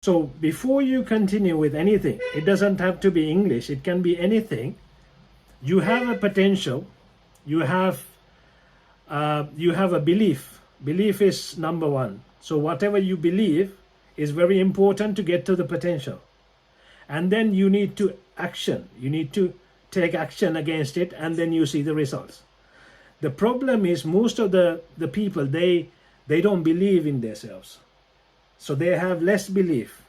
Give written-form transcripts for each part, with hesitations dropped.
So before you continue with anything, it doesn't have to be English, it can be anything. You have a potential, you have a belief. Belief is number one. So whatever you believe is very important to get to the potential. And then you need to action. You need to take action against it, and then you see the results. The problem is most of the people, they don't believe in themselves. So they have less belief.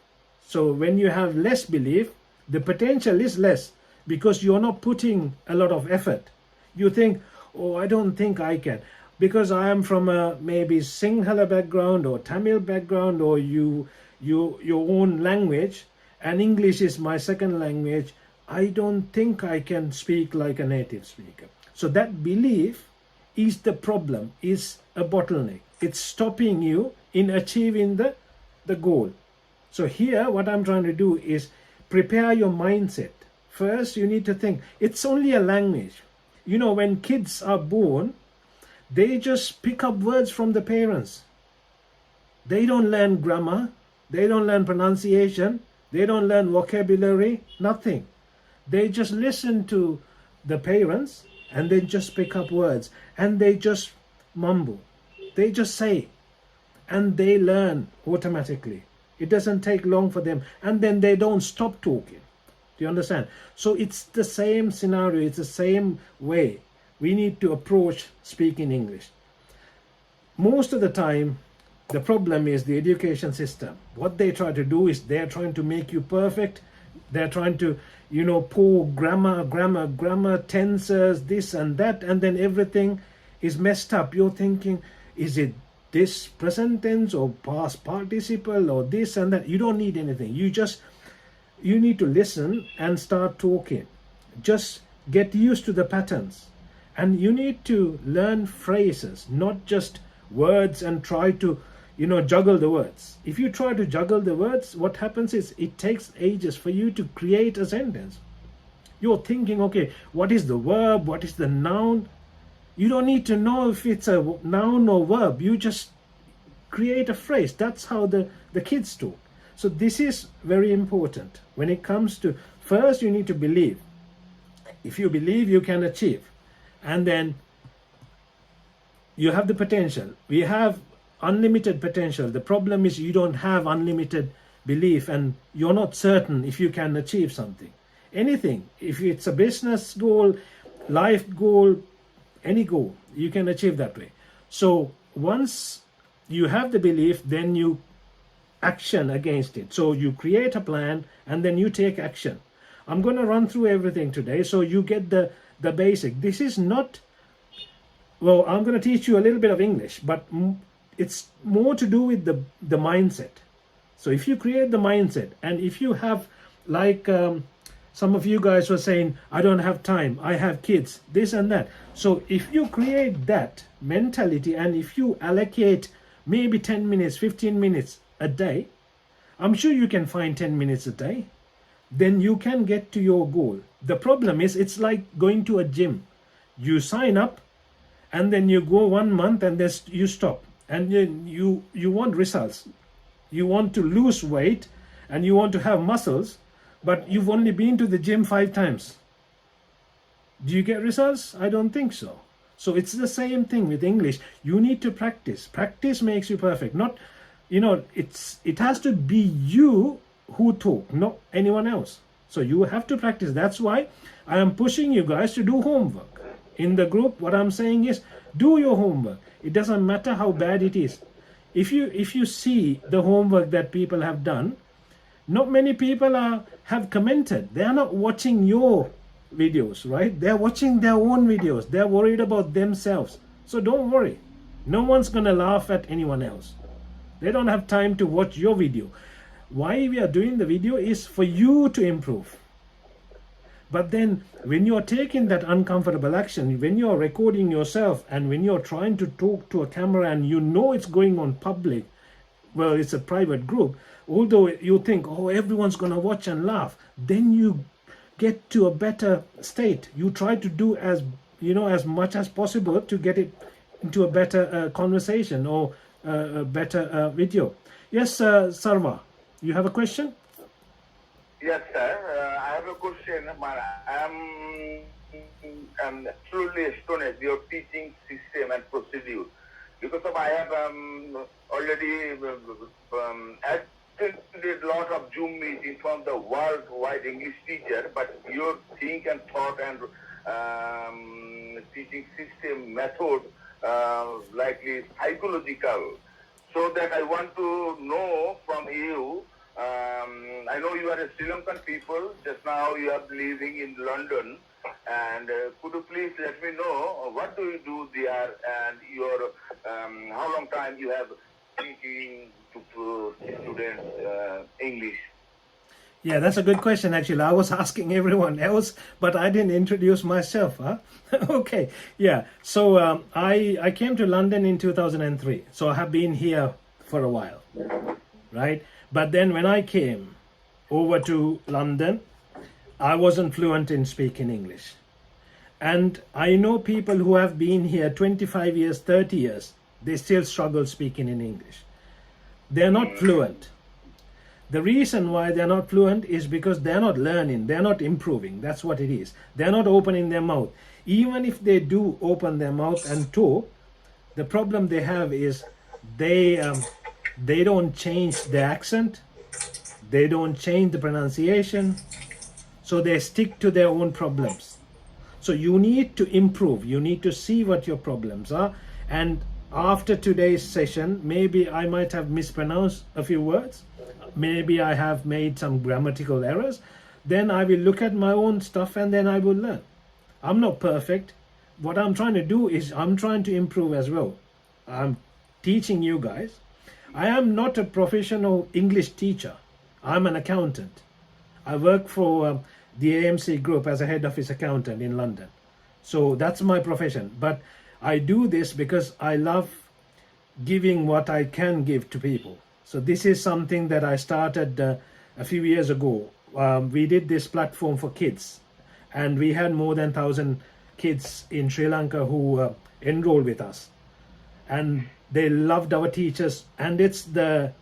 So when you have less belief, the potential is less because you're not putting a lot of effort. You think, oh, I don't think I can. Because I am from a maybe Sinhala background or Tamil background, or your own language, and English is my second language, I don't think I can speak like a native speaker. So that belief is the problem, is a bottleneck. It's stopping you in achieving the goal. So here what I'm trying to do is prepare your mindset. First you need to think it's only a language. You know, when kids are born, they just pick up words from the parents. They don't learn grammar, they don't learn pronunciation, they don't learn vocabulary, nothing. They just listen to the parents and they just pick up words and they just mumble. They just say, and they learn automatically. It doesn't take long for them, and then they don't stop talking. Do you understand? So it's the same scenario, it's the same way we need to approach speaking English. Most of the time, the problem is the education system. What they try to do is they're trying to make you perfect. They're trying to, pour grammar, tenses, this and that, and then everything is messed up. You're thinking, is it this present tense or past participle or this and that? You don't need anything. You need to listen and start talking. Just get used to the patterns. And you need to learn phrases, not just words, and try to, juggle the words. If you try to juggle the words, what happens is it takes ages for you to create a sentence. You're thinking, okay, what is the verb? What is the noun? You don't need to know if it's a noun or verb. You just create a phrase. That's how the kids talk. So this is very important. When it comes to, first you need to believe. If you believe, you can achieve. And then you have the potential. We have unlimited potential. The problem is you don't have unlimited belief, and you're not certain if you can achieve something. Anything, if it's a business goal, life goal, any goal, you can achieve that way. So once you have the belief, then you action against it. So you create a plan and then you take action. I'm going to run through everything today so you get the basic. This is not, well, I'm going to teach you a little bit of English, but it's more to do with the mindset. So if you create the mindset, and if you have, like some of you guys were saying, I don't have time, I have kids, this and that. So if you create that mentality, and if you allocate maybe 10 minutes, 15 minutes a day, I'm sure you can find 10 minutes a day, then you can get to your goal. The problem is it's like going to a gym. You sign up and then you go 1 month and then you stop, and you want results. You want to lose weight and you want to have muscles, but you've only been to the gym 5 times. Do you get results? I don't think so. So it's the same thing with English. You need to practice. Practice makes you perfect. Not, it has to be you who talk, not anyone else. So you have to practice. That's why I am pushing you guys to do homework. In the group, what I'm saying is, do your homework. It doesn't matter how bad it is. If you see the homework that people have done, not many people have commented. They are not watching your videos, right? They're watching their own videos. They're worried about themselves. So don't worry. No one's going to laugh at anyone else. They don't have time to watch your video. Why we are doing the video is for you to improve. But then when you're taking that uncomfortable action, when you're recording yourself and when you're trying to talk to a camera and it's going on public, well, it's a private group, although you think, oh, everyone's going to watch and laugh, then you get to a better state. You try to do as much as possible to get it into a better conversation or a better video. Yes, Sarva. You have a question? Yes, sir. I have a question. I'm truly astonished your teaching system and procedure because I have already attended a lot of Zoom meetings from the worldwide English teacher, but your think and thought and teaching system method likely psychological. So that I want to know from you. I know you are a Sri Lankan people. Just now you are living in London, and could you please let me know what do you do there and your how long time you have teaching to students English? Yeah, that's a good question actually. I was asking everyone else, but I didn't introduce myself. Huh? Okay, yeah. So I came to London in 2003. So I have been here for a while, right? But then when I came over to London, I wasn't fluent in speaking English. And I know people who have been here 25 years, 30 years, they still struggle speaking in English. They're not fluent. The reason why they're not fluent is because they're not learning, they're not improving. That's what it is. They're not opening their mouth. Even if they do open their mouth and talk, the problem they have is they don't change the accent, they don't change the pronunciation, so they stick to their own problems. So you need to improve, you need to see what your problems are, and after today's session, maybe I might have mispronounced a few words, maybe I have made some grammatical errors, then I will look at my own stuff and then I will learn. I'm not perfect. What I'm trying to do is I'm trying to improve as well. I'm teaching you guys. I am not a professional English teacher. I'm an accountant. I work for the AMC Group as a head office accountant in London. So that's my profession. But I do this because I love giving what I can give to people. So this is something that I started a few years ago. We did this platform for kids, and we had more than 1,000 kids in Sri Lanka who enrolled with us. And they loved our teachers, and it's the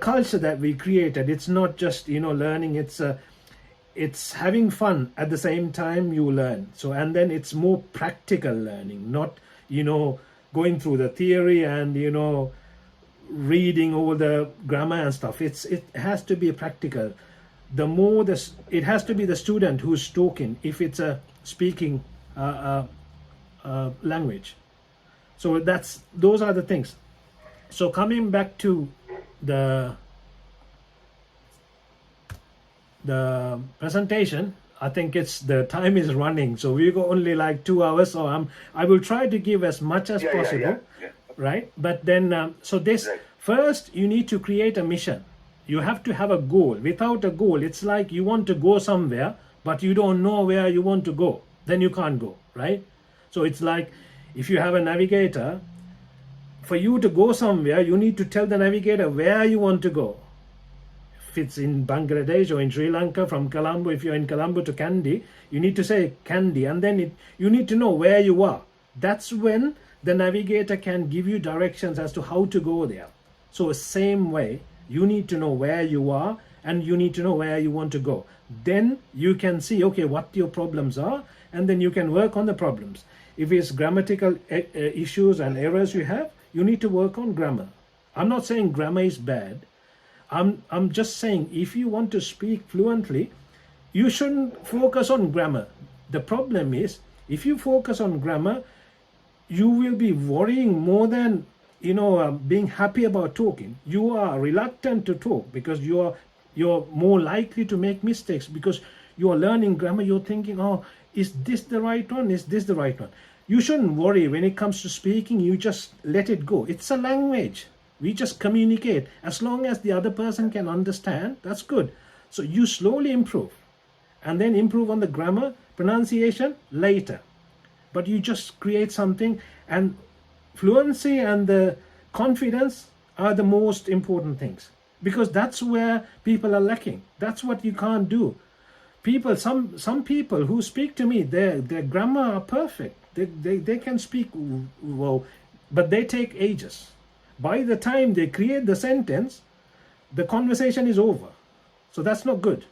culture that we created. It's not just learning, it's having fun at the same time you learn. So and then it's more practical learning, not going through the theory and reading all the grammar and stuff. It has to be practical. The more it has to be the student who's talking if it's a speaking language. So those are the things. So coming back to the presentation, I think the time is running, so we go only like 2 hours. So I will try to give as much as possible, right? But then so this first you need to create a mission. You have to have a goal. Without a goal, it's like you want to go somewhere, but you don't know where you want to go. Then you can't go, right? So it's like if you have a navigator, for you to go somewhere, you need to tell the navigator where you want to go. If it's in Bangladesh or in Sri Lanka, from Colombo, if you're in Colombo to Kandy, you need to say Kandy, and then you need to know where you are. That's when the navigator can give you directions as to how to go there. So same way, you need to know where you are and you need to know where you want to go. Then you can see, okay, what your problems are, and then you can work on the problems. If it's grammatical issues and errors you have, you need to work on grammar. I'm not saying grammar is bad. I'm just saying if you want to speak fluently, you shouldn't focus on grammar. The problem is if you focus on grammar, you will be worrying more than being happy about talking. You are reluctant to talk because you're more likely to make mistakes because you're learning grammar. You're thinking, oh, is this the right one? Is this the right one? You shouldn't worry when it comes to speaking. You just let it go. It's a language. We just communicate. As long as the other person can understand, that's good. So you slowly improve and then improve on the grammar, pronunciation later. But you just create something, and fluency and the confidence are the most important things because that's where people are lacking. That's what you can't do. Some people who speak to me, their grammar are perfect. They can speak well, but they take ages. By the time they create the sentence, the conversation is over. So that's not good,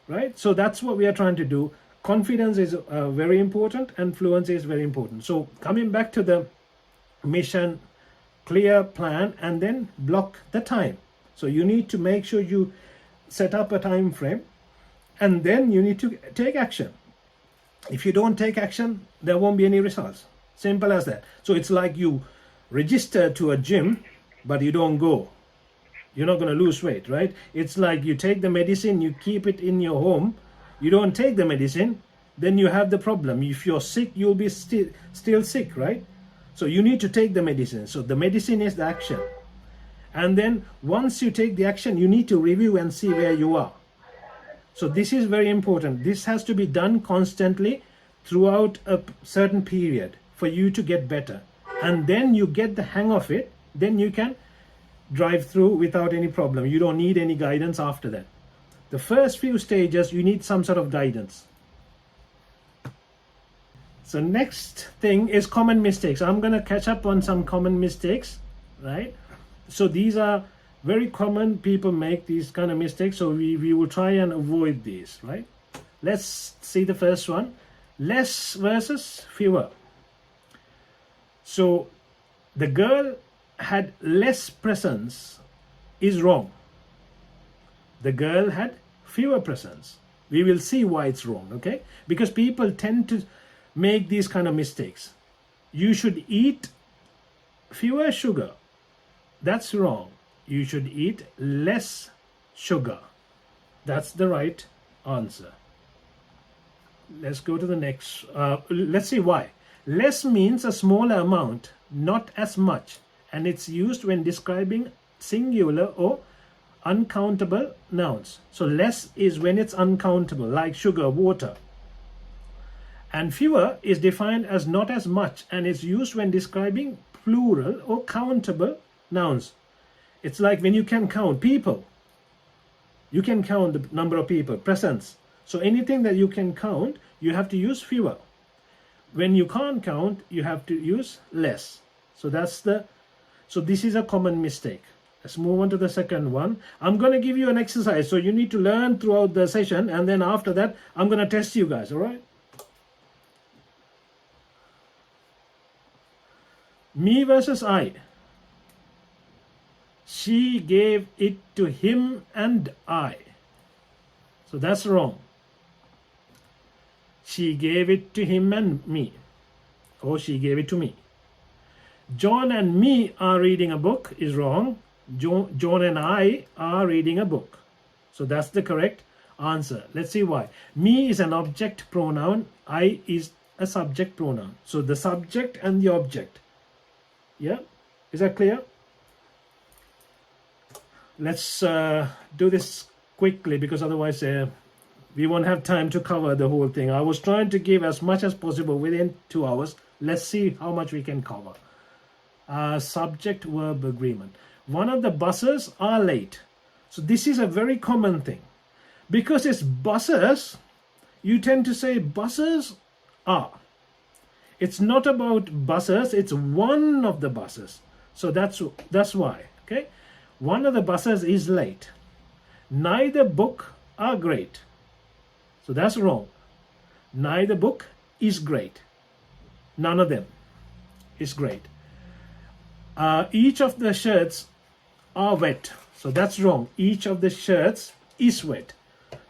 right? So that's what we are trying to do. Confidence is very important, and fluency is very important. So coming back to the mission, clear plan, and then block the time. So you need to make sure you set up a time frame, and then you need to take action. If you don't take action, there won't be any results. Simple as that. So it's like you register to a gym, but you don't go. You're not going to lose weight, right? It's like you take the medicine, you keep it in your home, you don't take the medicine, then you have the problem. If you're sick, you'll be still sick, right? So you need to take the medicine. So the medicine is the action. And then once you take the action, you need to review and see where you are. So this is very important. This has to be done constantly throughout a certain period for you to get better. And then you get the hang of it, then you can drive through without any problem. You don't need any guidance after that. The first few stages, you need some sort of guidance. So next thing is common mistakes. I'm going to catch up on some common mistakes, right? So these are very common. People make these kind of mistakes. So we will try and avoid these, right? Let's see the first one. Less versus fewer. So the girl had less presents is wrong. The girl had fewer presents. We will see why it's wrong, okay? Because people tend to make these kind of mistakes. You should eat fewer sugar. That's wrong. You should eat less sugar. That's the right answer. Let's go to the next. Let's see why. Less means a smaller amount, not as much, and it's used when describing singular or uncountable nouns. So less is when it's uncountable, like sugar, water. And fewer is defined as not as much, and it's used when describing plural or countable nouns. It's like when you can count people. You can count the number of people, presents. So anything that you can count, you have to use fewer. When you can't count, you have to use less. So this is a common mistake. Let's move on to the second one. I'm going to give you an exercise. So you need to learn throughout the session, and then after that, I'm going to test you guys, all right? Me versus I. She gave it to him and I. So that's wrong. She gave it to him and me. Or she gave it to me. John and me are reading a book is wrong. John and I are reading a book. So that's the correct answer. Let's see why. Me is an object pronoun. I is a subject pronoun. So the subject and the object. Yeah? Is that clear? Let's do this quickly, because otherwise we won't have time to cover the whole thing. I was trying to give as much as possible within 2 hours. Let's see how much we can cover. Subject-verb agreement. One of the buses are late. So this is a very common thing. Because it's buses, you tend to say buses are. It's not about buses, it's one of the buses. So that's why, okay? One of the buses is late. Neither book are great. So that's wrong. Neither book is great. None of them is great. Each of the shirts are wet. So that's wrong. Each of the shirts is wet.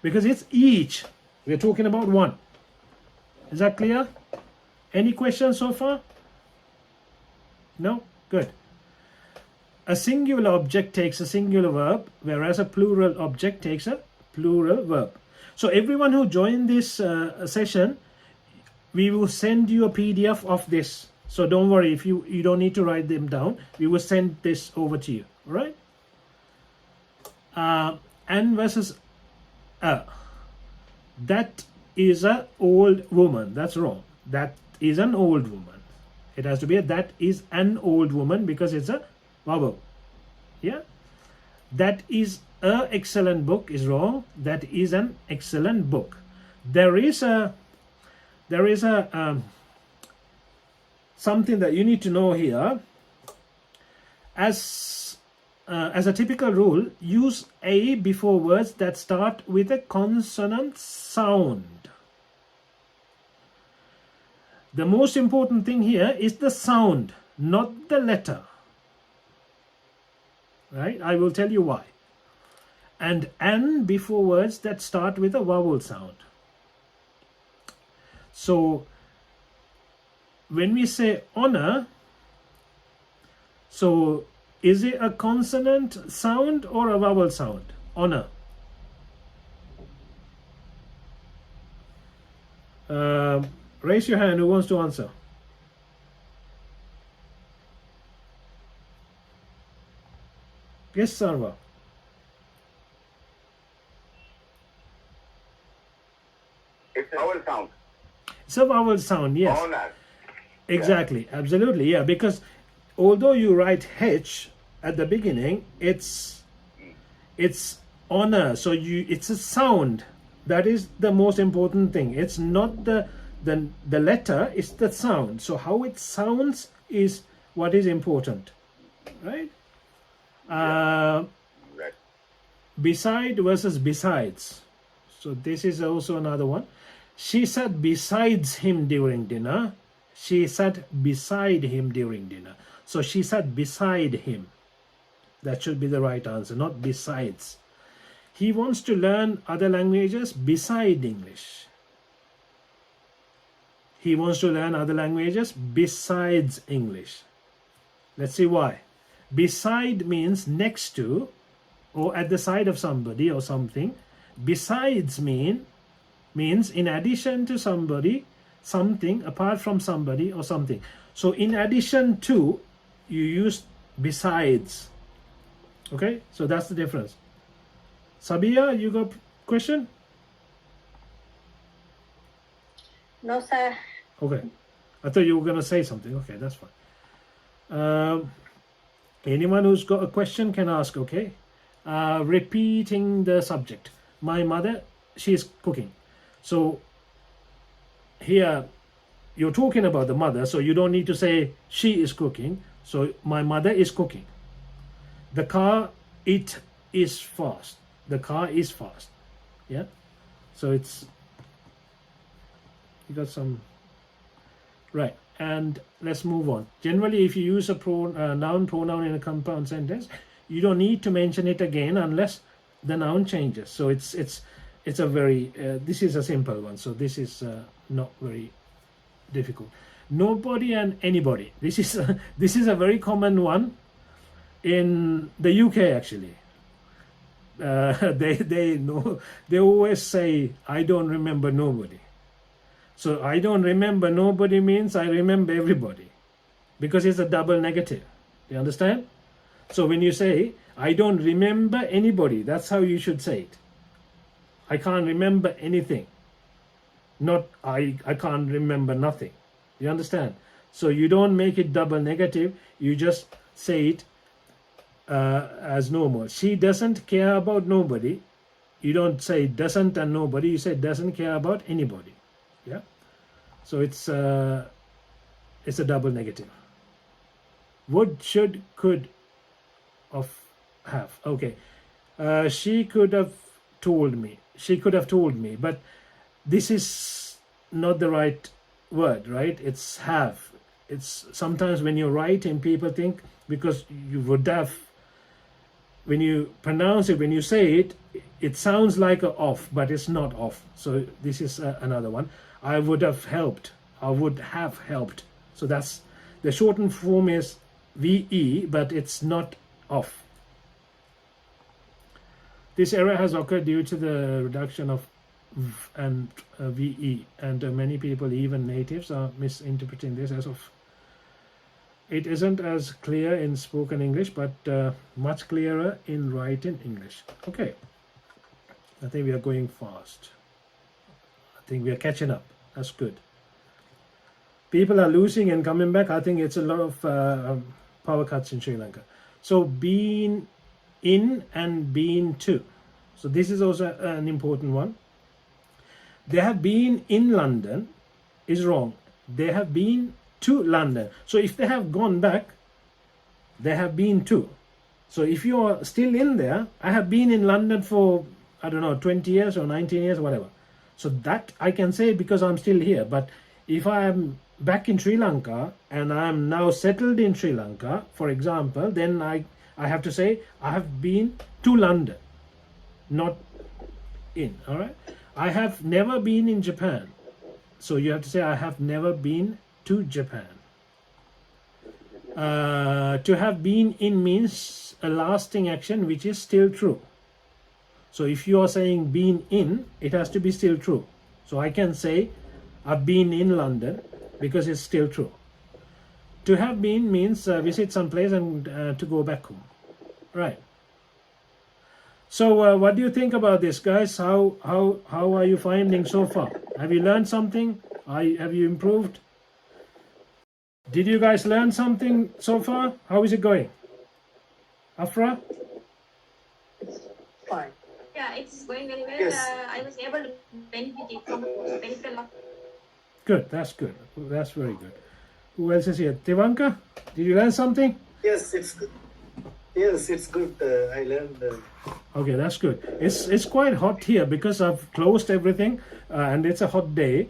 Because it's each. We're talking about one. Is that clear? Any questions so far? No? Good. A singular object takes a singular verb, whereas a plural object takes a plural verb. So everyone who joined this session, we will send you a PDF of this. So don't worry, if you don't need to write them down. We will send this over to you. All right? An versus a. That is an old woman. That's wrong. That is an old woman. It has to be that is an old woman, because it's a vowel. Yeah? That is a excellent book is wrong. That is an excellent book. There is something that you need to know here. As as a typical rule, use a before words that start with a consonant sound. The most important thing here is the sound, not the letter. Right? I will tell you why. And before words that start with a vowel sound. So when we say honor, so is it a consonant sound or a vowel sound? Honor. Raise your hand who wants to answer. Yes, Sarva. It's vowel sound. It's a vowel sound, yes. Honor. Exactly, absolutely, yeah. Because although you write H at the beginning, it's honor. So it's a sound. That is the most important thing. It's not the letter, it's the sound. So how it sounds is what is important, right? Right. Beside versus besides. So this is also another one. She sat besides him during dinner. She sat beside him during dinner. So she sat beside him. That should be the right answer, not besides. He wants to learn other languages beside English. He wants to learn other languages besides English. Let's see why. Beside means next to or at the side of somebody or something. Besides means in addition to somebody, something, apart from somebody or something. So in addition to, you use besides. Okay, so that's the difference. Sabia, you got question? No, sir. Okay, I thought you were gonna say something. Okay, that's fine. Anyone who's got a question can ask. Okay, repeating the subject. My mother, she's cooking. So here you're talking about the mother, so you don't need to say she is cooking. So my mother is cooking. The car, it is fast. The car is fast. Yeah. So it's, you got some, right. And let's move on. Generally, if you use a noun pronoun in a compound sentence, you don't need to mention it again unless the noun changes. So it's a very, this is a simple one. So this is not very difficult. Nobody and anybody. This is a very common one in the UK actually. They know, they always say, I don't remember nobody. So I don't remember nobody means I remember everybody, because it's a double negative. You understand? So when you say I don't remember anybody, that's how you should say it. I can't remember anything. Not I can't remember nothing. You understand? So you don't make it double negative. You just say it as normal. She doesn't care about nobody. You don't say doesn't and nobody. You say doesn't care about anybody. Yeah. So it's a double negative. Would, should, could, of, have. Okay. She could have told me. She could have told me. But this is not the right word, right? It's have. It's sometimes when you write and people think because you would have, when you pronounce it, when you say it, it sounds like a of, but it's not of. So this is another one. I would have helped. I would have helped. So that's the shortened form is VE, but it's not of. This error has occurred due to the reduction of v and VE, and many people, even natives, are misinterpreting this as of. It isn't as clear in spoken English, but much clearer in written English. Okay, I think we are going fast. I think we are catching up. That's good. People are losing and coming back. I think it's a lot of power cuts in Sri Lanka. So been in and been to. So this is also an important one. They have been in London is wrong. They have been to London. So if they have gone back, they have been to. So if you are still in there, I have been in London for, I don't know, 20 years or 19 years, whatever. So that I can say because I'm still here. But if I am back in Sri Lanka and I am now settled in Sri Lanka, for example, then I have to say I have been to London, not in. All right. I have never been in Japan. So you have to say I have never been to Japan. To have been in means a lasting action which is still true. So if you are saying been in, it has to be still true. So I can say I've been in London because it's still true. To have been means visit some place and to go back home. Right. So what do you think about this, guys? How are you finding so far? Have you learned something? Have you improved? Did you guys learn something so far? How is it going? Afra? Fine. Yeah, it's going very well. Yes. I was able to benefit a lot. Good, that's good. That's very good. Who else is here? Tivanka, did you learn something? Yes, it's good. Yes, it's good. I learned. Okay, that's good. It's quite hot here because I've closed everything and it's a hot day.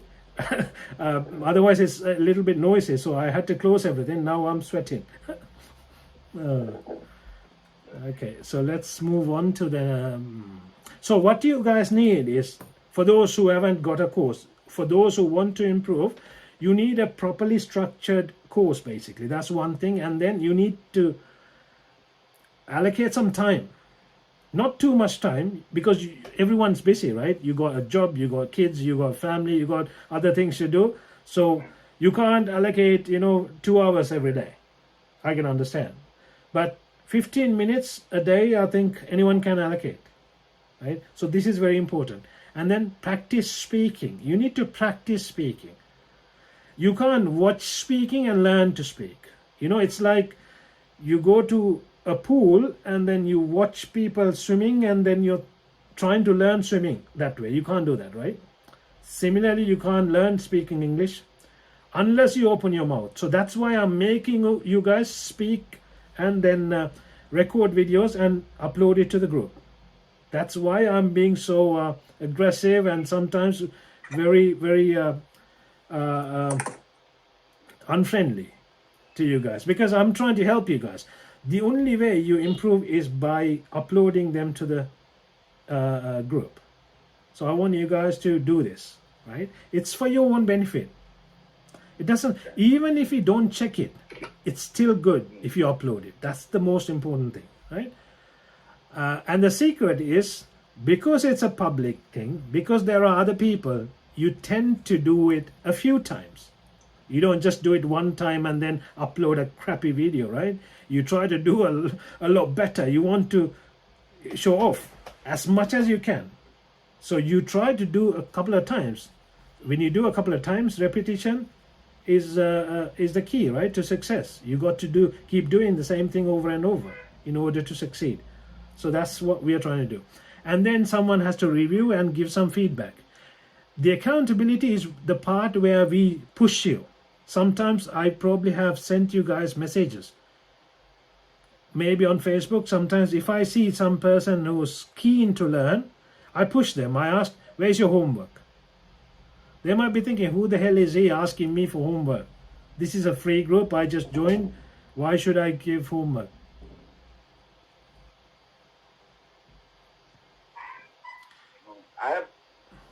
Otherwise, it's a little bit noisy, so I had to close everything. Now I'm sweating. Okay, so let's move on to the. So what you guys need is, for those who haven't got a course, for those who want to improve, you need a properly structured course. Basically, that's one thing, and then you need to allocate some time. Not too much time because everyone's busy, right? You got a job, you got kids, you got family, you got other things to do. So you can't allocate, 2 hours every day. I can understand. But 15 minutes a day, I think anyone can allocate, right? So this is very important. And then practice speaking. You need to practice speaking. You can't watch speaking and learn to speak. It's like you go to a pool and then you watch people swimming and then you're trying to learn swimming that way. You can't do that, right? Similarly, you can't learn speaking English unless you open your mouth. So that's why I'm making you guys speak and then record videos and upload it to the group. That's why I'm being so aggressive and sometimes very, very unfriendly to you guys, because I'm trying to help you guys. The only way you improve is by uploading them to the group. So I want you guys to do this, right? It's for your own benefit. It doesn't, even if you don't check it, it's still good if you upload it. That's the most important thing, right? And the secret is, because it's a public thing, because there are other people, you tend to do it a few times. You don't just do it one time and then upload a crappy video, right? You try to do a lot better. You want to show off as much as you can. So you try to do a couple of times. When you do a couple of times, repetition is the key, right, to success. You got to keep doing the same thing over and over in order to succeed. So that's what we are trying to do. And then someone has to review and give some feedback. The accountability is the part where we push you. Sometimes I probably have sent you guys messages, maybe on Facebook. Sometimes if I see some person who's keen to learn, I push them. I ask, where's your homework? They might be thinking, who the hell is he asking me for homework? This is a free group I just joined. Why should I give homework? I have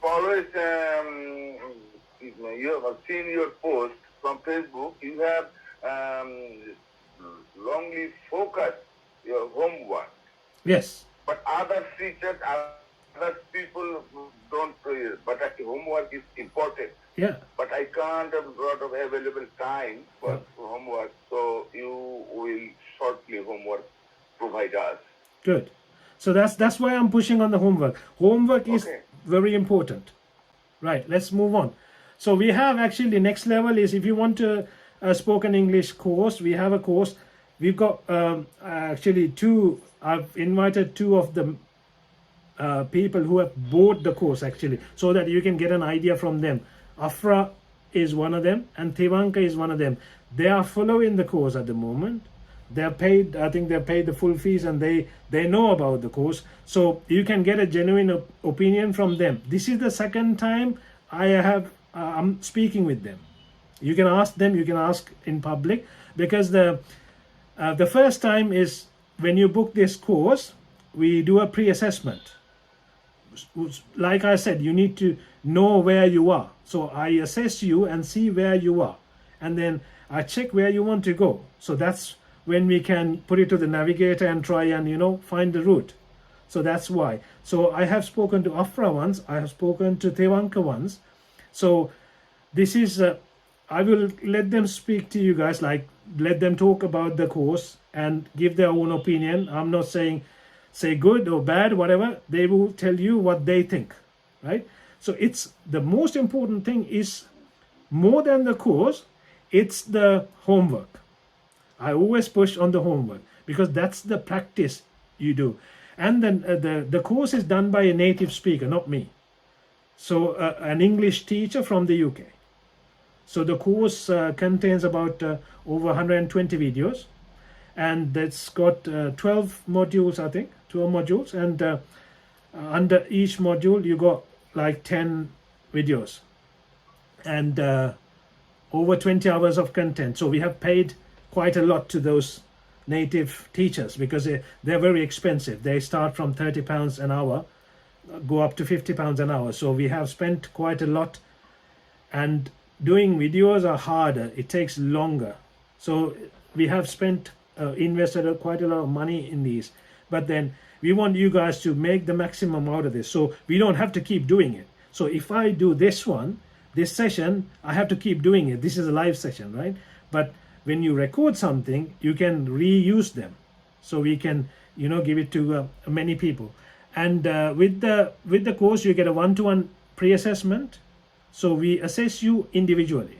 always you have seen your post from Facebook. You have longly focused your homework. Yes. But other teachers, other people don't. But homework is important. Yeah. But I can't have a lot of available time for homework. So you will shortly homework provide us. Good. So that's why I'm pushing on the homework. Homework is very important. Right. Let's move on. So we have actually the next level is, if you want a spoken English course, we have a course. We've got actually two. I've invited two of the people who have bought the course actually, so that you can get an idea from them. Afra is one of them and Tivanka is one of them. They are following the course at the moment. they're paid, I think they're paid the full fees, and they know about the course, so you can get a genuine opinion from them. This is the second time I'm speaking with them. You can ask them, you can ask in public, because the first time is when you book this course, we do a pre-assessment. Like I said, you need to know where you are. So I assess you and see where you are, and then I check where you want to go. So that's when we can put it to the navigator and try and find the route. So that's why. So I have spoken to Afra once, I have spoken to Tewanka once. So this is I will let them speak to you guys, like let them talk about the course and give their own opinion. I'm not saying say good or bad, whatever. They will tell you what they think, right? So it's the most important thing is more than the course, it's the homework. I always push on the homework because that's the practice you do. And then the course is done by a native speaker, not me. So an English teacher from the UK. So the course contains about over 120 videos, and it's got 12 modules, I think, 12 modules, and under each module you got like 10 videos and over 20 hours of content. So we have paid quite a lot to those native teachers because they're very expensive. They start from £30 an hour, go up to £50 an hour. So we have spent quite a lot, and doing videos are harder. It takes longer. So we have spent invested quite a lot of money in these, but then we want you guys to make the maximum out of this, so we don't have to keep doing it. So if I do this session, I have to keep doing it. This is a live session, right? But when you record something, you can reuse them, so we can give it to many people. And with the course, you get a one-to-one pre-assessment. So we assess you individually.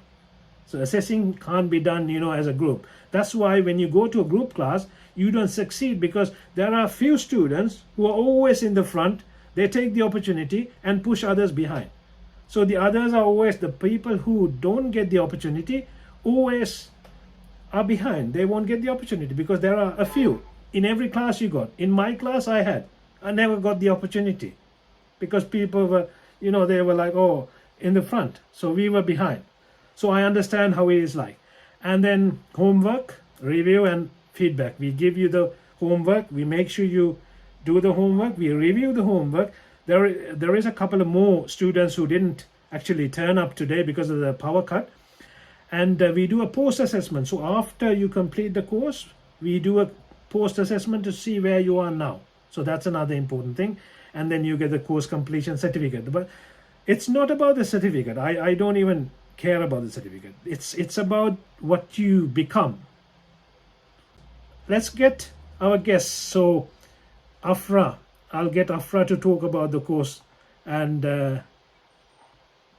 So assessing can't be done as a group. That's why when you go to a group class, you don't succeed, because there are few students who are always in the front. They take the opportunity and push others behind. So the others are always the people who don't get the opportunity, always are behind. They won't get the opportunity because there are a few in every class you got. In my class I never got the opportunity because people were, they were like, oh, in the front. So we were behind. So I understand how it is like. And then homework, review, and feedback. We give you the homework. We make sure you do the homework. We review the homework. There is a couple of more students who didn't actually turn up today because of the power cut. And we do a post-assessment. So after you complete the course, we do a post-assessment to see where you are now. So that's another important thing. And then you get the course completion certificate. But it's not about the certificate. I don't even care about the certificate. It's about what you become. Let's get our guests. So Afra, I'll get Afra to talk about the course and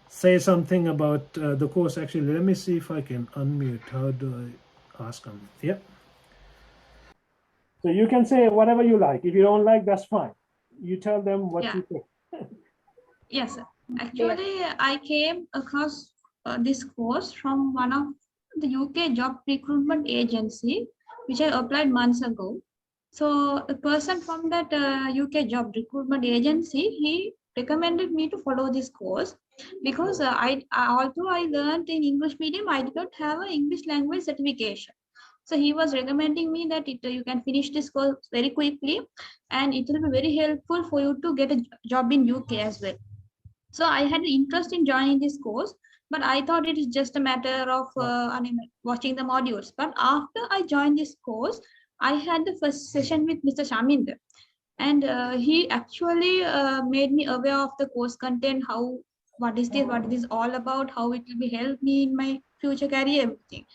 say something about the course. Actually, let me see if I can unmute. How do I ask them? Yeah. So you can say whatever you like. If you don't like, that's fine. You tell them what you think. Yes, sir. Actually, I came across this course from one of the UK job recruitment agency, which I applied months ago. So a person from that UK job recruitment agency, he recommended me to follow this course because although I learned in English medium, I did not have an English language certification. So he was recommending me that you can finish this course very quickly and it will be very helpful for you to get a job in UK as well. So I had an interest in joining this course, but I thought it is just a matter of watching the modules. But after I joined this course, I had the first session with Mr. Shaminder, and he actually made me aware of the course content, what is this all about, how it will be help me in my future career, everything.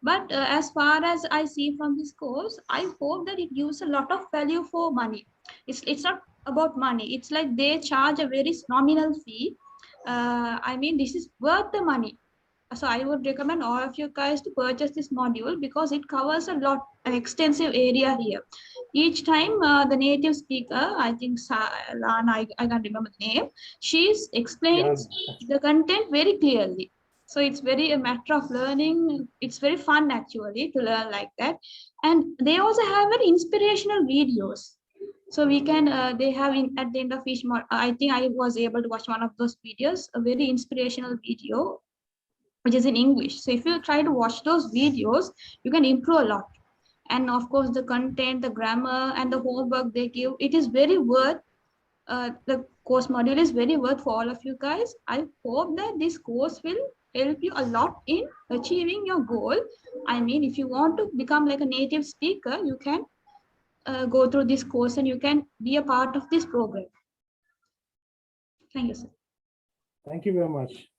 But as far as I see from this course, I hope that it gives a lot of value for money. It's not about money. It's like they charge a very nominal fee. This is worth the money. So I would recommend all of you guys to purchase this module because it covers an extensive area here. Each time the native speaker, I think Lana, I can't remember the name, she explains the content very clearly. So it's very a matter of learning. It's very fun actually to learn like that. And they also have very inspirational videos. So we can, they have at the end of each month, I think I was able to watch one of those videos, a very inspirational video, which is in English. So if you try to watch those videos, you can improve a lot. And of course, the content, the grammar, and the homework they give, it is very worth. The course module is very worth for all of you guys. I hope that this course will help you a lot in achieving your goal. I mean, if you want to become like a native speaker, you can go through this course and you can be a part of this program. Thank you, sir. Thank you very much,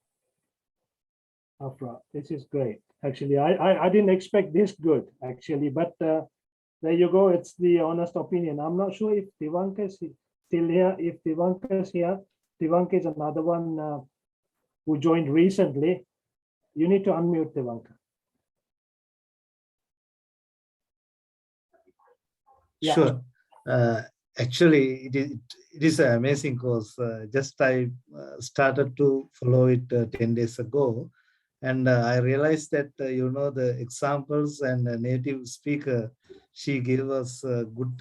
Afra. This is great. Actually, I didn't expect this good, actually, but there you go. It's the honest opinion. I'm not sure if Tivanka is still here. If Tivanka is here, Tivanka is another one who joined recently. You need to unmute Tivanka. Yeah. Sure. Actually, it is an amazing course. Just I started to follow it 10 days ago, and I realized that the examples and a native speaker, she gave us a good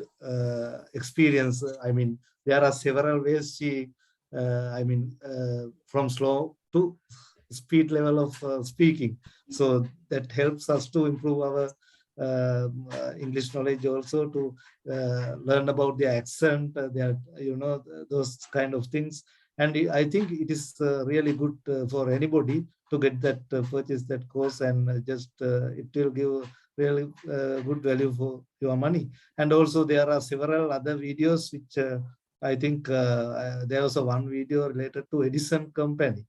experience. I mean, there are several ways she, from slow to speed level of speaking. So that helps us to improve our English knowledge, also to learn about their accent, those kind of things. And I think it is really good for anybody to get that, purchase that course, and just it will give really good value for your money. And also there are several other videos which I think there was one video related to Edison company,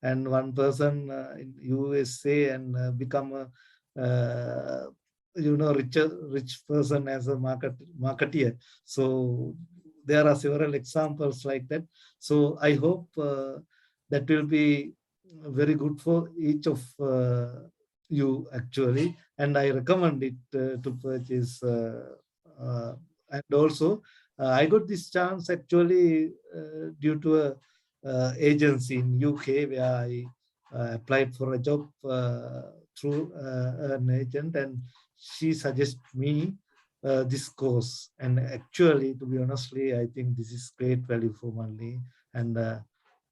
and one person in USA and become a rich person as a marketeer. So there are several examples like that. So I hope that will be very good for each of you actually, and I recommend it to purchase. And also I got this chance actually due to a agency in UK where I applied for a job through an agent, and she suggested me this course. And actually, to be honestly, I think this is great value for money, and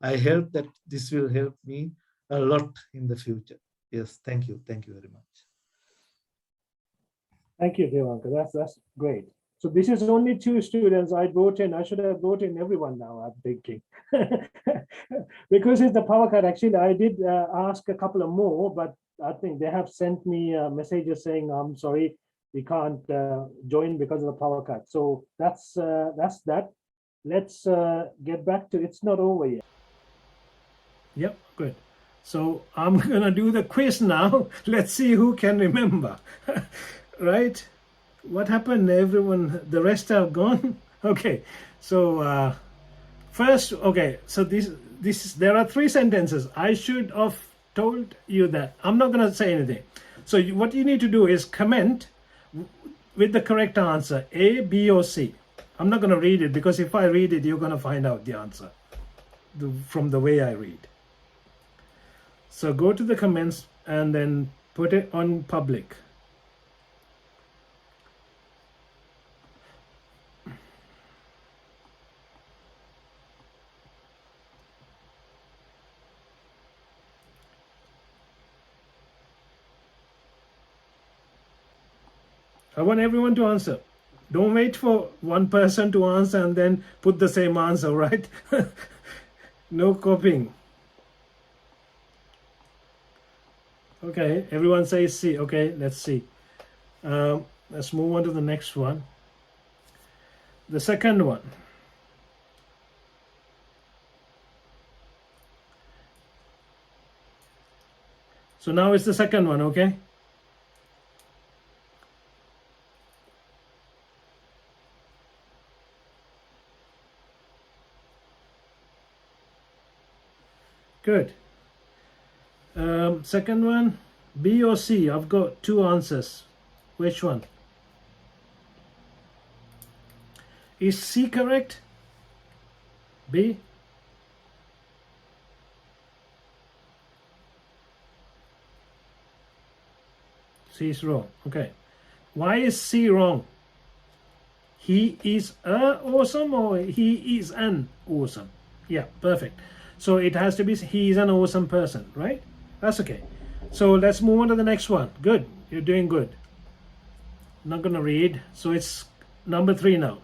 I hope that this will help me a lot in the future. Yes, thank you very much. Thank you, Devanka. That's great. So this is only 2 students I brought in. I should have brought in everyone now, I'm thinking. Because it's the power cut. Actually, I did ask a couple of more, but I think they have sent me messages saying, I'm sorry, we can't join because of the power cut. So that's that. Let's get back to, it's not over yet. Yep, good. So I'm gonna do the quiz now. Let's see who can remember. Right? What happened? Everyone, the rest have gone. Okay, so first, okay, so there are 3 sentences. I should have told you that. I'm not going to say anything. So what you need to do is comment with the correct answer, A, B, or C. I'm not going to read it, because if I read it, you're going to find out the answer from the way I read. So go to the comments and then put it on public. I want everyone to answer. Don't wait for one person to answer and then put the same answer, right? No copying. Okay, everyone says C. Okay, let's see. Let's move on to the next one. The second one. So now it's the second one, okay? Good. Second one, B or C? I've got 2 answers. Which one? Is C correct? B? C is wrong. Okay. Why is C wrong? He is a awesome or he is an awesome? Yeah, perfect. So it has to be he is an awesome person, right? That's okay. So let's move on to the next one. Good. You're doing good. Not going to read. So it's number 3 now.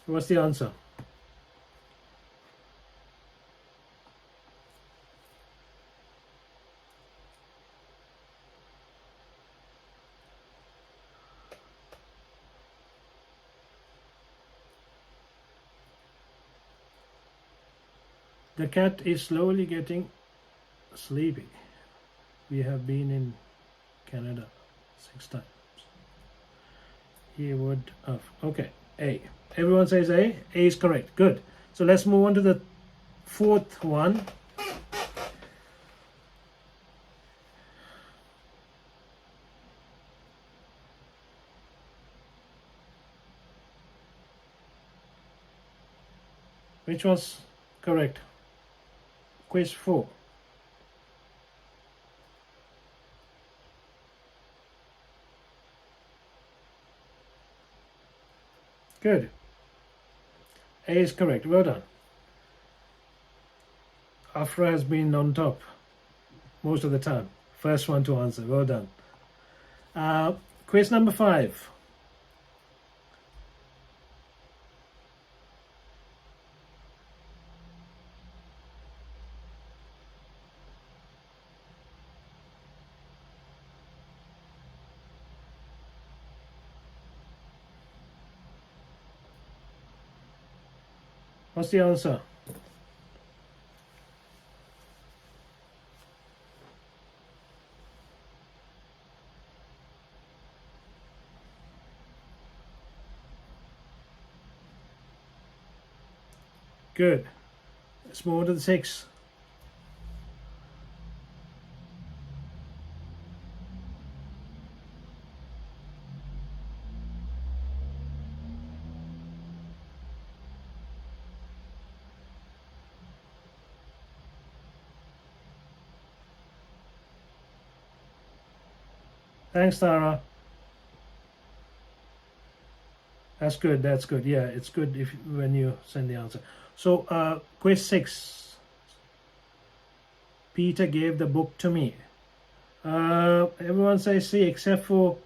What's the answer? The cat is slowly getting sleepy. We have been in Canada 6 times. He would have. Okay, A. Everyone says A. A is correct. Good. So let's move on to the 4th one. Which was correct? Quiz 4. Good. A is correct. Well done. Afra has been on top most of the time. First one to answer. Well done. Quiz number 5. What's the answer? Good. Let's move on to the 6. Thanks, Tara. That's good. That's good. Yeah, it's good if when you send the answer. So, quiz 6. Peter gave the book to me. Everyone says C except for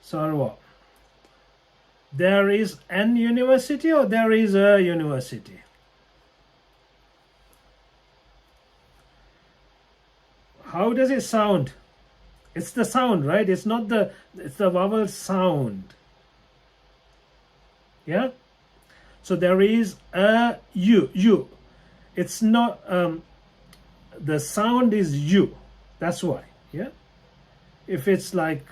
Sarwa. There is an university or there is a university? How does it sound? It's the sound, right? It's not the, it's the vowel sound. Yeah? So there is a U. It's not, the sound is U. That's why, yeah? If it's like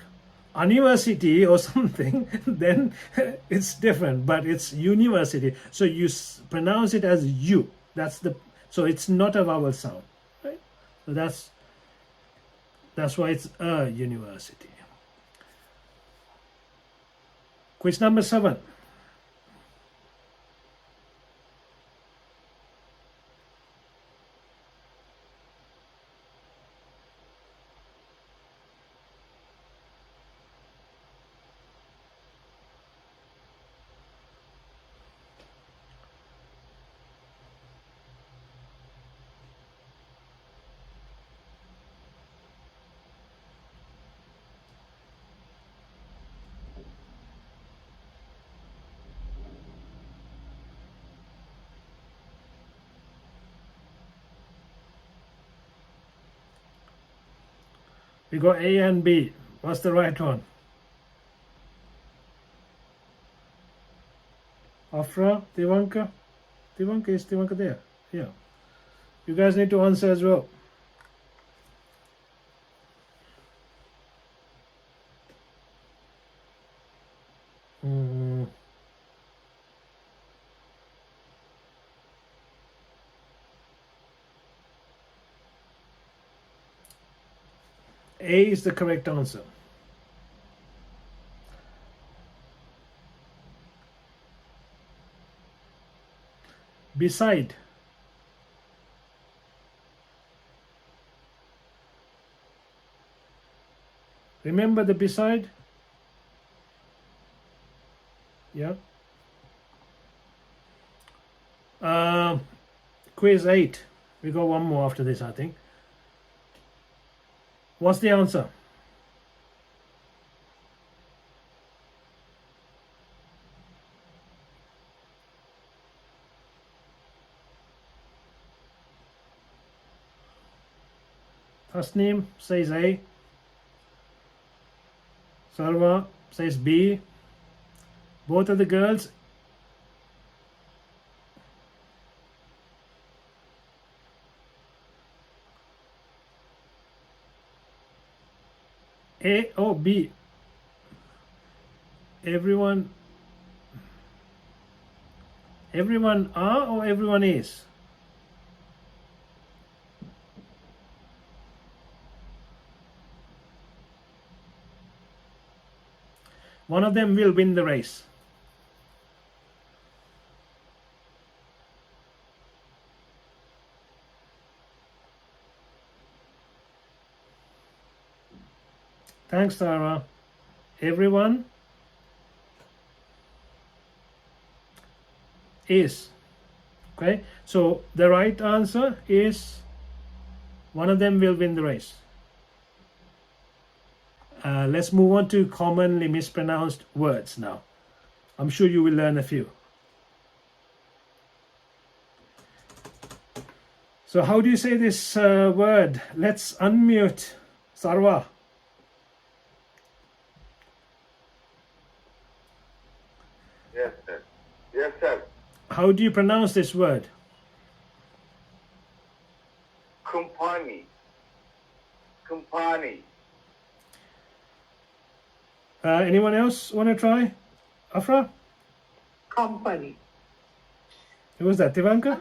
university or something, then it's different, but it's university. So you pronounce it as U. That's the, so it's not a vowel sound, right? So that's why it's a university. Quiz number 7. We got A and B. What's the right one? Afra, Devanka? Is Devanka there? Yeah. You guys need to answer as well. A is the correct answer. Beside. Remember the beside? Yeah. Quiz 8. We got one more after this, I think. What's the answer? Tasneem says A. Sarva says B. Both of the girls. A or B? Everyone are or everyone is? One of them will win the race. Thanks, Tara. Everyone is. Okay, so the right answer is one of them will win the race. Let's move on to commonly mispronounced words now. I'm sure you will learn a few. So how do you say this word? Let's unmute Sarva. Yes, sir. Yes, sir. How do you pronounce this word? Company. Company. Anyone else want to try? Afra? Company. Who was that? Tivanka?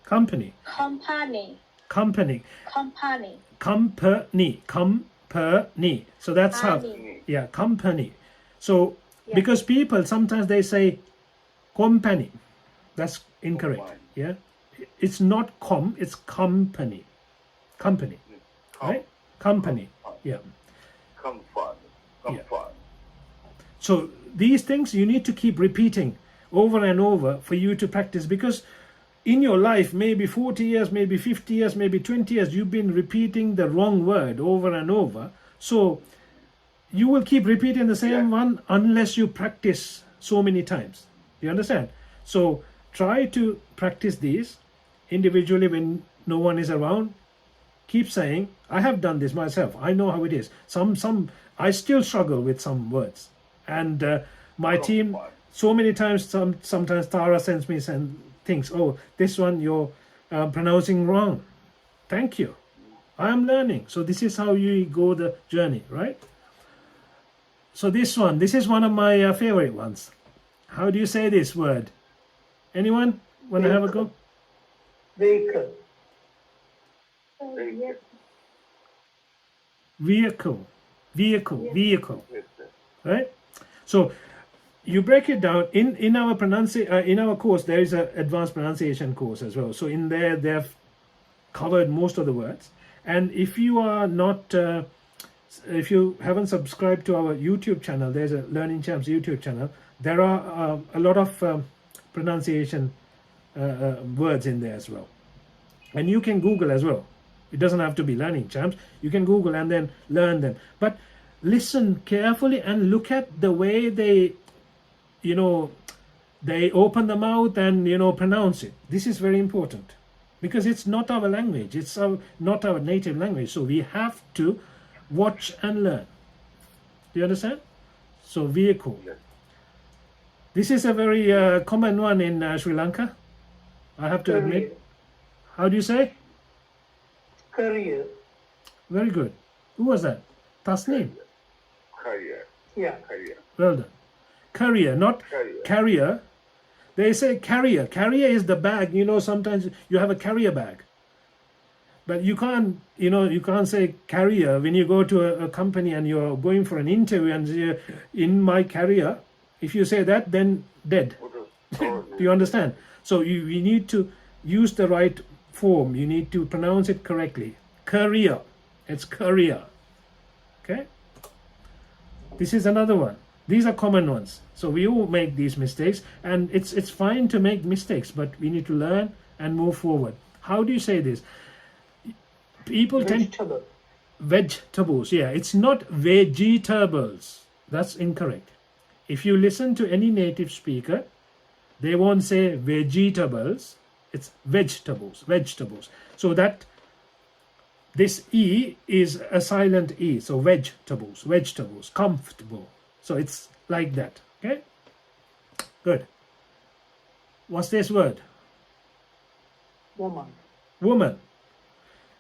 Company. Company. Company. Company. Company. Company. So that's how. Company. Yeah, company. So Yeah. because people sometimes they say company. That's incorrect. Company. Yeah. It's not it's company. Company. Right? Company. Yeah. Company. Company. So these things you need to keep repeating over and over for you to practice, because in your life, maybe 40 years, maybe 50 years, maybe 20 years, you've been repeating the wrong word over and over. So you will keep repeating the same one unless you practice so many times. You understand? So try to practice these individually when no one is around. Keep saying, I have done this myself. I know how it is. I still struggle with some words. And my team, so many times, sometimes Tara sends me things. Oh, this one you're pronouncing wrong. Thank you. I am learning. So this is how you go the journey, right? So this is one of my favorite ones. How do you say this word? Anyone want to have a go? Vehicle. Vehicle. Vehicle. Yes, sir. Right? So you break it down in our in our course. There is an advanced pronunciation course as well. So in there they've covered most of the words. And if you are not, if you haven't subscribed to our YouTube channel, there's a Learning Champs YouTube channel. There are a lot of pronunciation words in there as well, and you can Google as well. It doesn't have to be Learning Champs. You can Google and then learn them. But listen carefully and look at the way they, they open the mouth and, pronounce it. This is very important because it's not our language. It's not our native language. So we have to watch and learn. Do you understand? So vehicle. Yes. This is a very common one in Sri Lanka. I have to admit. How do you say? Career. Very good. Who was that? Tasneem. Career. Yeah. Career. Well done. Carrier, not Carrier. carrier. They say carrier. Carrier is the bag. Sometimes you have a carrier bag. But you can't, you can't say carrier when you go to a company and you're going for an interview and say, in my carrier. If you say that, then dead. Do you understand? So you need to use the right form. You need to pronounce it correctly. Career. It's career. Okay? This is another one. These are common ones. So we all make these mistakes, and it's fine to make mistakes, but we need to learn and move forward. How do you say this? People tend Vegetable. vegetables. Yeah, it's not vegetables. That's incorrect. If you listen to any native speaker, they won't say vegetables. It's vegetables. Vegetables. So that this E is a silent E. So vegetables. Vegetables. Comfortable. So it's like that. Okay. Good. What's this word? Woman. Woman.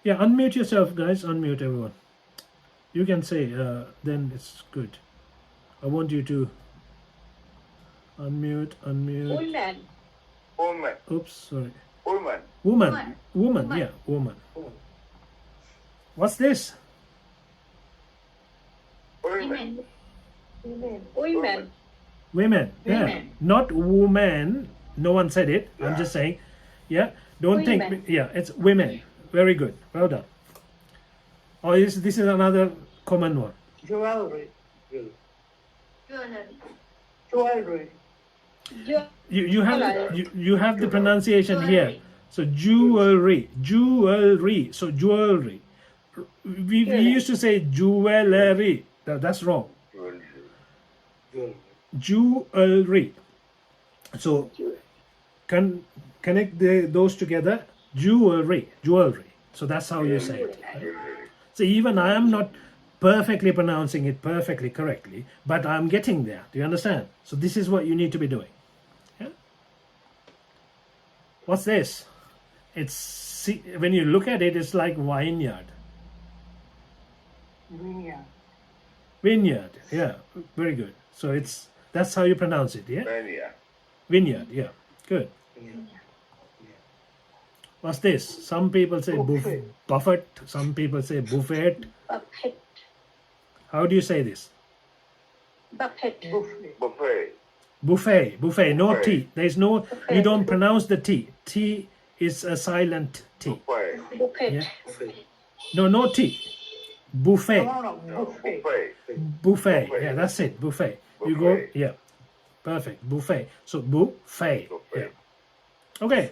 Yeah, unmute yourself, guys. Unmute everyone. You can say, then it's good. I want you to unmute. Woman. Woman. Oops, sorry. Woman. Woman. Woman. Yeah, woman. What's this? Women. Women. Women. Women. Yeah. Women. Not woman. No one said it. I'm just saying. Yeah. Don't think. Women. Yeah, it's women. Very good. Well done. Oh, this is another common one. Jewelry. Jewelry. Jewelry. You have the pronunciation here. So jewelry. So jewelry. We used to say jewelry. That's wrong. Jewelry. So connect those together. Jewelry. So that's how you say it. So even I am not perfectly pronouncing it perfectly correctly, but I'm getting there. Do you understand? So this is what you need to be doing. Yeah? What's this? When you look at it, it's like vineyard. Vineyard. Yeah, very good. So that's how you pronounce it. Yeah. Mania. Vineyard. Yeah. Good. What's this? Some people say Buffet. buffet. Some people say buffet. Buffet. How do you say this? Buffet. Buffet. Buffet. Buffet. No Buffet. T. There's no. You don't pronounce the T. T is a silent T. Buffet. Buffet. Yeah. No T. Buffet. No, buffet. Buffet. Buffet. Buffet. Yeah, that's it. Buffet. You go. Buffet. Yeah. Perfect. Buffet. So buffet. Buffet. Yeah. Okay.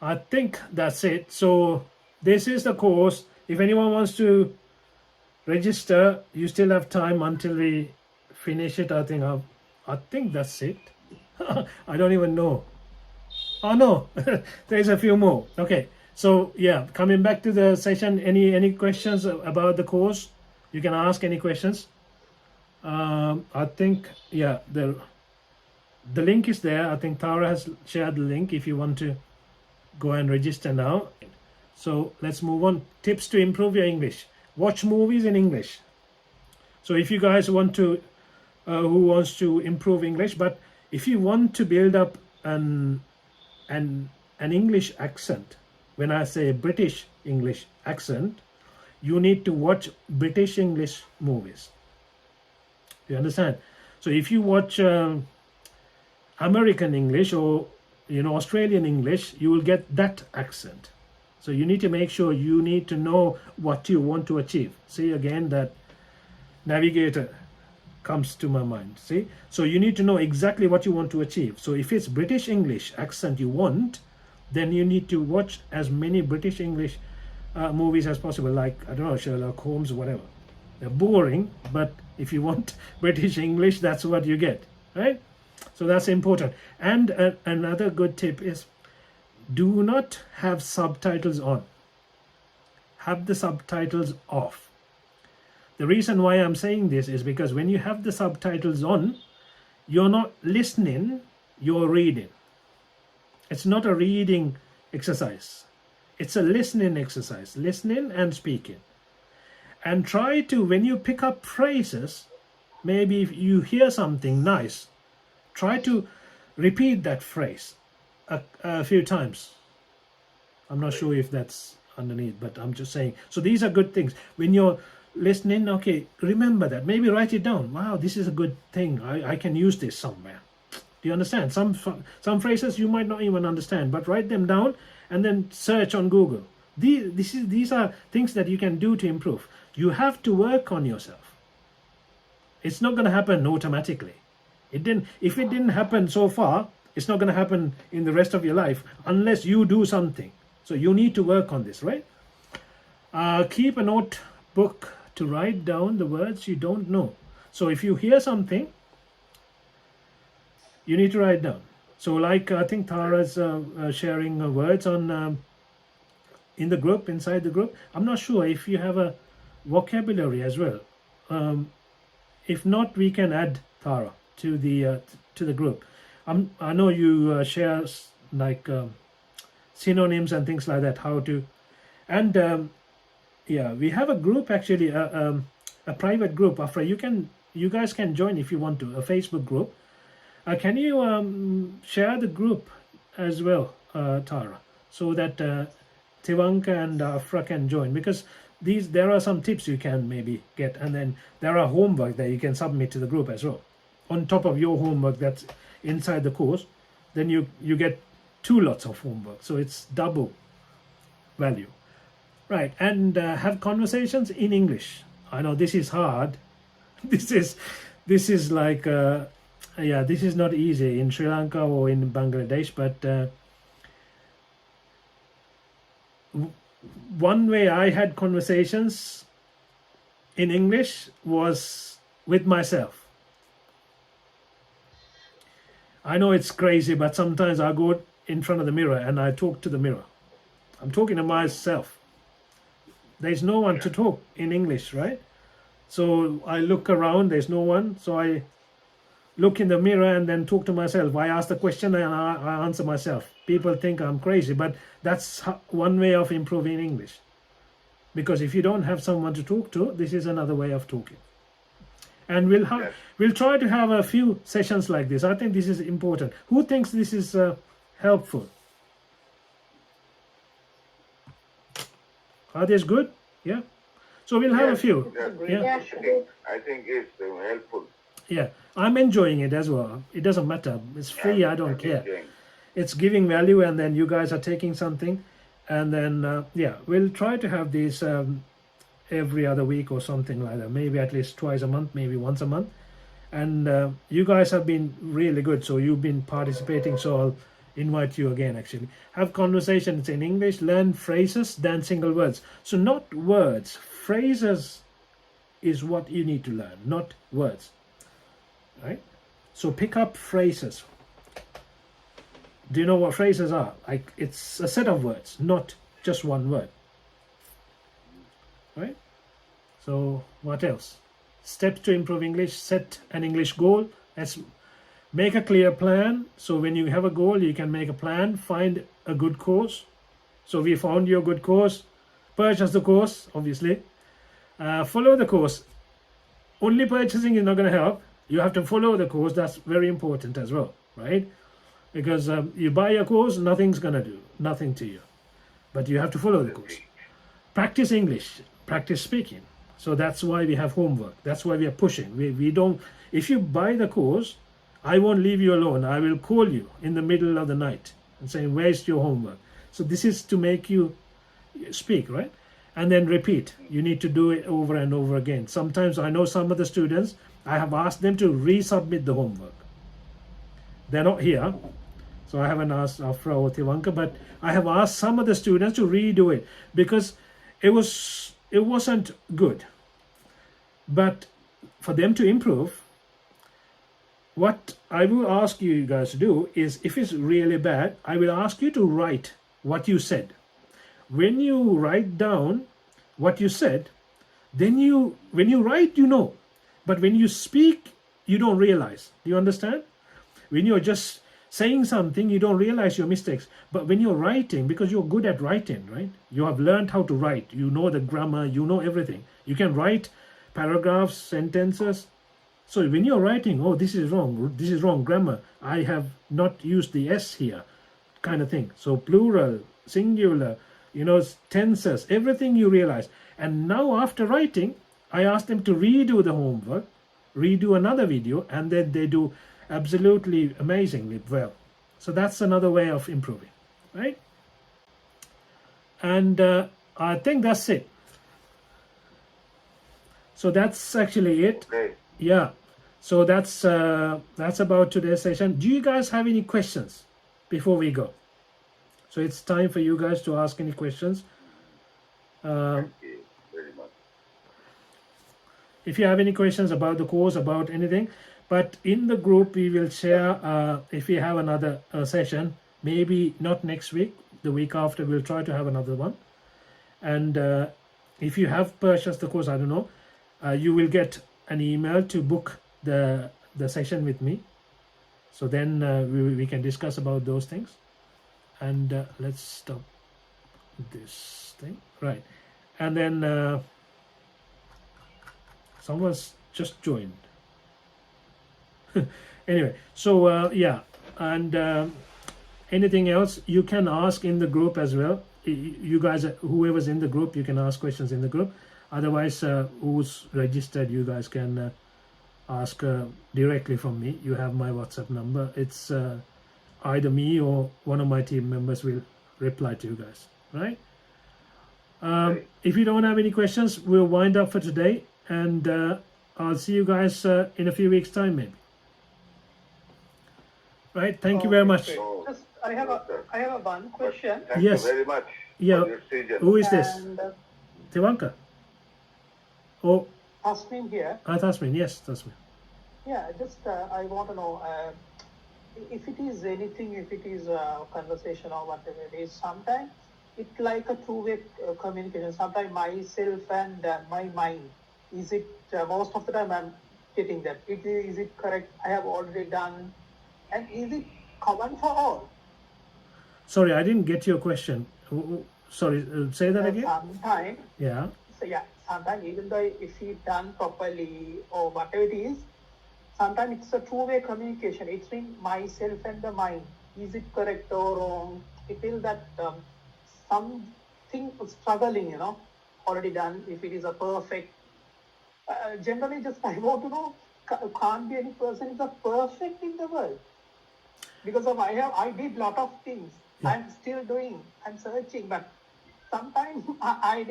I think that's it. So this is the course. If anyone wants to register, you still have time until we finish it. I think that's it. I don't even know. Oh no, there's a few more. Okay. So yeah, coming back to the session. Any questions about the course? You can ask any questions. I think yeah, the link is there. I think Tara has shared the link if you want to go and register now. So let's move on. Tips to improve your English. Watch movies in English. So if you guys want to, who wants to improve English, but if you want to build up an English accent, when I say British English accent, you need to watch British English movies. You understand? So if you watch American English or Australian English, you will get that accent. So you need to make sure you need to know what you want to achieve. See again that navigator comes to my mind. See, so you need to know exactly what you want to achieve. So if it's British English accent you want, then you need to watch as many British English movies as possible, like I don't know, Sherlock Holmes or whatever. They're boring, but if you want British English, that's what you get, right? So that's important. And another good tip is do not have subtitles on. Have the subtitles off. The reason why I'm saying this is because when you have the subtitles on, you're not listening, you're reading. It's not a reading exercise. It's a listening exercise, listening and speaking. And try to, when you pick up phrases, maybe if you hear something nice, try to repeat that phrase a few times. I'm not sure if that's underneath, but I'm just saying. So these are good things. When you're listening, okay, remember that. Maybe write it down. Wow, this is a good thing. I can use this somewhere. Do you understand? Some phrases you might not even understand, but write them down and then search on Google. These are things that you can do to improve. You have to work on yourself. It's not going to happen automatically. It didn't. If it didn't happen so far, it's not going to happen in the rest of your life unless you do something. So you need to work on this, right? Keep a notebook to write down the words you don't know. So if you hear something, you need to write down. So like I think Tara's sharing words on in the group, inside the group. I'm not sure if you have a vocabulary as well. If not, we can add Tara to the group. I know you share like synonyms and things like that. How to, and yeah, we have a group actually, a private group. Afra, you guys can join if you want to, a Facebook group. Can you share the group as well, Tara, so that Tivanka and Afra can join, because there are some tips you can maybe get, and then there are homework that you can submit to the group as well. On top of your homework that's inside the course, then you get 2 lots of homework, so it's double value, right? And have conversations in English. I know this is hard. This is like yeah, this is not easy in Sri Lanka or in Bangladesh, but one way I had conversations in English was with myself. I know it's crazy, but sometimes I go in front of the mirror and I talk to the mirror. I'm talking to myself. There's no one to talk in English, right? So I look around, there's no one. So I look in the mirror and then talk to myself. I ask the question and I answer myself. People think I'm crazy, but that's one way of improving English. Because if you don't have someone to talk to, this is another way of talking. And we'll try to have a few sessions like this. I think this is important. Who thinks this is helpful? Are these good? Yeah. So we'll have a few. Yeah. I think it's helpful. Yeah. I'm enjoying it as well. It doesn't matter. It's free. I don't care. Enjoying. It's giving value, and then you guys are taking something, and then yeah, we'll try to have these every other week or something like that. Maybe at least twice a month, maybe once a month. And you guys have been really good, so you've been participating, so I'll invite you again. Actually, have conversations in English, learn phrases than single words. So not words, phrases is what you need to learn, not words, right? So pick up phrases. Do you know what phrases are? Like, it's a set of words, not just one word, right? So what else? Steps to improve English: set an English goal. Let's make a clear plan. So when you have a goal, you can make a plan. Find a good course. So we found your good course. Purchase the course, obviously. Follow the course. Only purchasing is not going to help. You have to follow the course. That's very important as well, right? Because you buy a course, nothing's going to do nothing to you. But you have to follow the course. Practice English. Practice speaking. So that's why we have homework. That's why we are pushing. We don't. If you buy the course, I won't leave you alone. I will call you in the middle of the night and say, where's your homework? So this is to make you speak, right? And then repeat. You need to do it over and over again. Sometimes I know some of the students, I have asked them to resubmit the homework. They're not here, so I haven't asked Afra or Tivanka, but I have asked some of the students to redo it because it wasn't good. But for them to improve, what I will ask you guys to do is, if it's really bad, I will ask you to write what you said. When you write down what you said, then when you write, you know. But when you speak, you don't realize. Do you understand? When you're just saying something, you don't realize your mistakes. But when you're writing, because you're good at writing, right? You have learned how to write. You know the grammar. You know everything. You can write paragraphs, sentences. So when you're writing, oh, this is wrong grammar. I have not used the S here, kind of thing. So plural, singular, tenses, everything you realize. And now after writing, I ask them to redo the homework, redo another video, and then they do absolutely amazingly well. So that's another way of improving, right? And I think that's it. So that's actually it. Okay. Yeah. So that's about today's session. Do you guys have any questions before we go? So it's time for you guys to ask any questions. Thank you very much. If you have any questions about the course, about anything, but in the group we will share, if we have another session, maybe not next week, the week after, we'll try to have another one. And if you have purchased the course, I don't know, you will get an email to book the session with me. So then we can discuss about those things. And let's stop this thing, right? And then someone's just joined. Anyway, so yeah, and anything else you can ask in the group as well. You guys, whoever's in the group, you can ask questions in the group. Otherwise, who's registered, you guys can ask directly from me. You have my WhatsApp number. It's either me or one of my team members will reply to you guys, right? If you don't have any questions, we'll wind up for today, and I'll see you guys in a few weeks' time, maybe. Right? Thank you very much. Okay. Just, I have a one question. Thank Yes. you very much Yeah. for your decision. Who is this? And Tivanka? Oh, Tasmin here. Tasmin. Yes, Tasmin. Yeah, just I want to know if it is anything, if it is a conversation or whatever it is. Sometimes it's like a two-way communication. Sometimes myself and my mind. Is it most of the time I'm getting that? Is it correct? I have already done, and is it common for all? Sorry, I didn't get your question. Sorry, say that again. Sometimes, Yeah. so yeah, sometimes even though if you done properly or whatever it is, sometimes it's a two-way communication. It's between myself and the mind. Is it correct or wrong? I feel that something struggling, already done. If it is a perfect, generally just I want to know, can't be any person is a perfect in the world. Because of I did lot of things. Yeah. I'm still doing. I'm searching, but sometimes I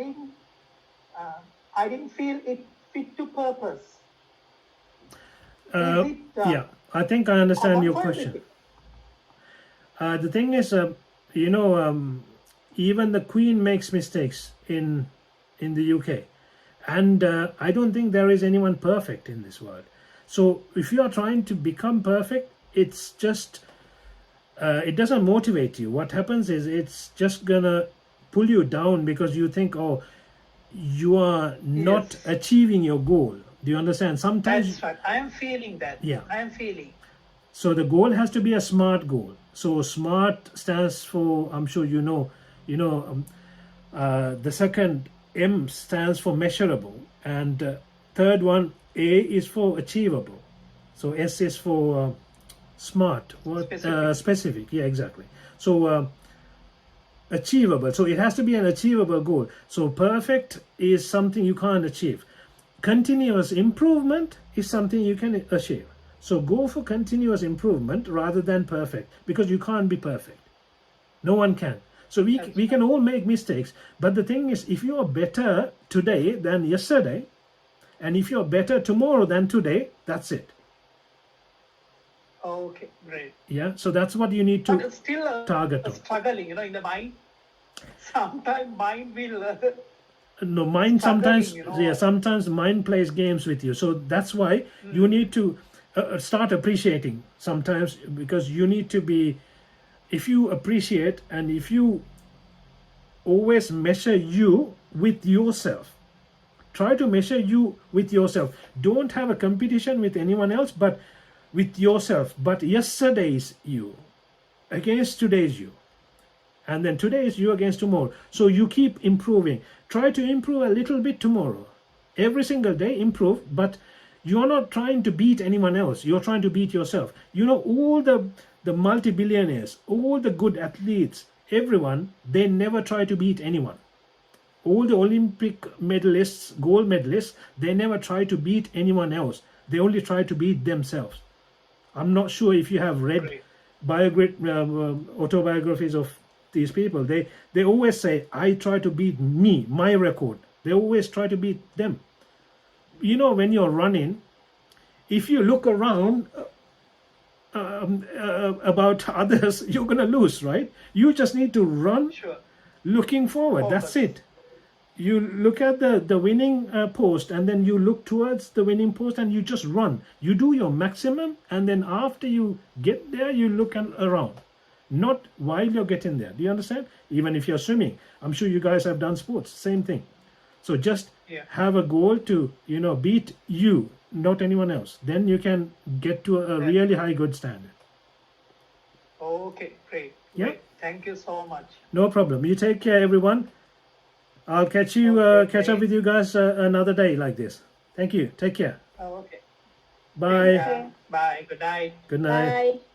didn't feel it fit to purpose. Is it, Yeah, I think I understand your common for question. everything? The thing is, even the Queen makes mistakes in the UK, and I don't think there is anyone perfect in this world. So if you are trying to become perfect, it's just it doesn't motivate you. What happens is it's just gonna pull you down because you think, oh, you are not Yes. achieving your goal. Do you understand? Sometimes That's right. I am feeling that. Yeah. I am feeling. so the goal has to be a SMART goal. So SMART stands for, I'm sure the second M stands for measurable, and third one A is for achievable. So S is for SMART. What Specific. specific? Yeah, exactly. So achievable. So it has to be an achievable goal. So perfect is something you can't achieve. Continuous improvement is something you can achieve. So go for continuous improvement rather than perfect, because you can't be perfect. No one can. So we can all make mistakes, but the thing is, if you are better today than yesterday, and if you're better tomorrow than today, that's it. Okay, great. Yeah. So that's what you need But to it's still target a on. struggling, in the mind. Sometimes mind will. No, mind sometimes, Struggling, yeah, sometimes mind plays games with you. So that's why you need to start appreciating sometimes, because you need to be, if you appreciate and if you always measure you with yourself, try to measure you with yourself. Don't have a competition with anyone else, but with yourself. But yesterday's you against today's you, and then today is you against tomorrow. So you keep improving. Try to improve a little bit tomorrow. Every single day improve, but you're not trying to beat anyone else. You're trying to beat yourself. All the multi-billionaires, all the good athletes, everyone, they never try to beat anyone. All the Olympic medalists, gold medalists, they never try to beat anyone else. They only try to beat themselves. I'm not sure if you have read autobiographies of these people. They always say, I try to beat my record. They always try to beat them. When you're running, if you look around about others, you're going to lose, right? You just need to run Sure. looking forward. That's Focus. it. You look at the winning post, and then you look towards the winning post, and you just run. You do your maximum, and then after you get there, you look around, not while you're getting there. Do you understand? Even if you're swimming, I'm sure you guys have done sports, same thing. So just Yeah. have a goal to beat you, not anyone else. Then you can get to a really high good standard. Okay, great. Yeah. Great. Thank you so much. No problem. You take care, everyone. I'll catch you Okay, catch up great. with you guys another day like this. Thank you. Take care. Okay. Bye. Yeah. Bye. Good night. Good night. Bye.